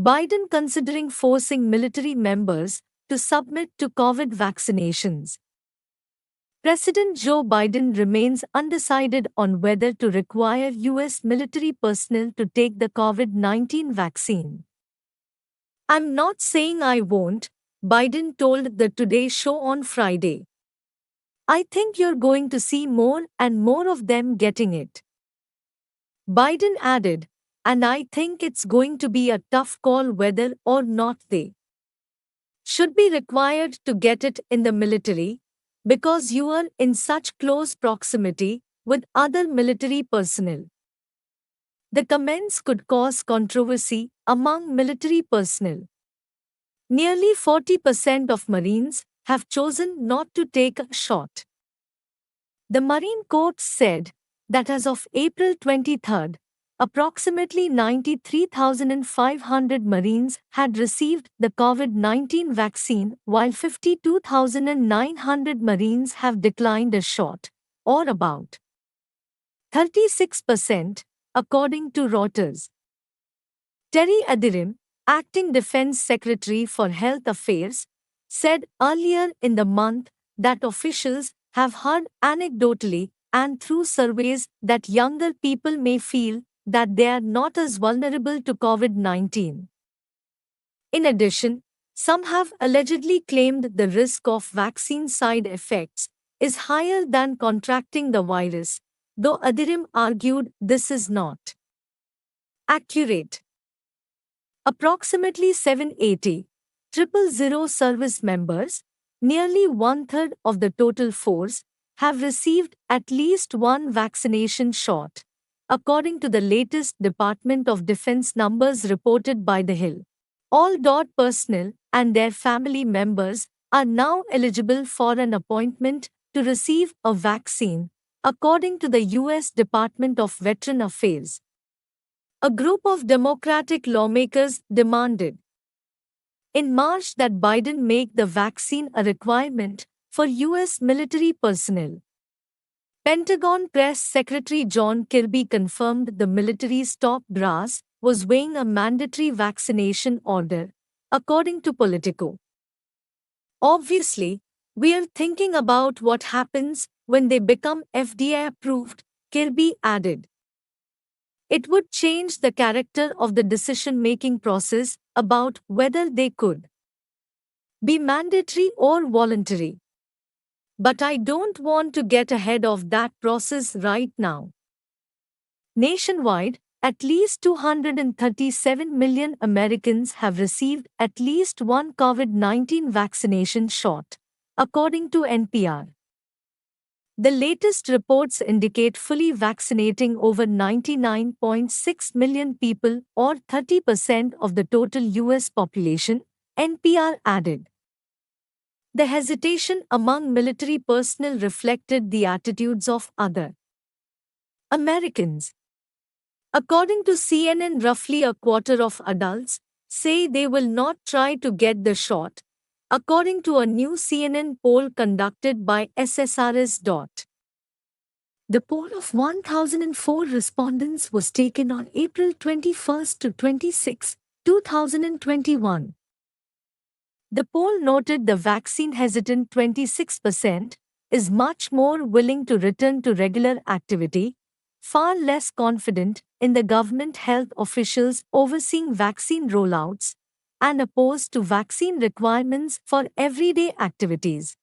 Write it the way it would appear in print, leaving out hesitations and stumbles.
Biden considering forcing military members to submit to COVID vaccinations. President Joe Biden remains undecided on whether to require U.S. military personnel to take the COVID-19 vaccine. "I'm not saying I won't," Biden told the Today Show on Friday. "I think you're going to see more and more of them getting it." Biden added, "And I think it's going to be a tough call whether or not they should be required to get it in the military, because you are in such close proximity with other military personnel." The comments could cause controversy among military personnel. Nearly 40% of Marines have chosen not to take a shot. The Marine Corps said that as of April 23, approximately 93,500 Marines had received the COVID-19 vaccine, while 52,900 Marines have declined a shot, or about 36%, according to Reuters. Terry Atherim, acting Defense Secretary for Health Affairs, said earlier in the month that officials have heard anecdotally and through surveys that younger people may feel that they are not as vulnerable to COVID-19. In addition, some have allegedly claimed the risk of vaccine side effects is higher than contracting the virus, though Atherim argued this is not accurate. Approximately 780,000 service members, nearly one-third of the total force, have received at least one vaccination shot, according to the latest Department of Defense numbers reported by The Hill. All DOD personnel and their family members are now eligible for an appointment to receive a vaccine, according to the U.S. Department of Veteran Affairs. A group of Democratic lawmakers demanded in March that Biden make the vaccine a requirement for U.S. military personnel. Pentagon Press Secretary John Kirby confirmed the military's top brass was weighing a mandatory vaccination order, according to Politico. "Obviously, we are thinking about what happens when they become FDA approved," Kirby added. "It would change the character of the decision-making process about whether they could be mandatory or voluntary. But I don't want to get ahead of that process right now." Nationwide, at least 237 million Americans have received at least one COVID-19 vaccination shot, according to NPR. The latest reports indicate fully vaccinating over 99.6 million people, or 30% of the total U.S. population, NPR added. The hesitation among military personnel reflected the attitudes of other Americans. According to CNN, roughly a quarter of adults say they will not try to get the shot, according to a new CNN poll conducted by SSRS. The poll of 1,004 respondents was taken on April 21 to 26, 2021. The poll noted the vaccine-hesitant 26% is much more willing to return to regular activity, far less confident in the government health officials overseeing vaccine rollouts, and opposed to vaccine requirements for everyday activities.